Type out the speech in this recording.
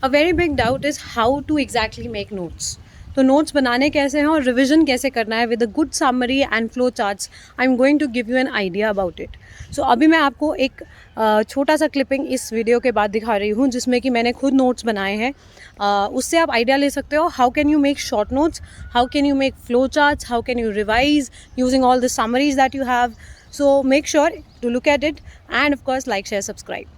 A very big doubt is how to exactly make notes. तो notes बनाने कैसे हैं और रिविजन कैसे करना है with a good summary and flow charts. I am going to give you an idea about it. So अभी मैं आपको एक छोटा सा क्लिपिंग इस वीडियो के बाद दिखा रही हूँ जिसमें कि मैंने खुद नोट्स बनाए हैं. उससे आप आइडिया ले सकते हो how can you make short notes, how can you make flow charts, how can you revise using all the summaries that you have. So make sure to look at it and of course like, share, subscribe.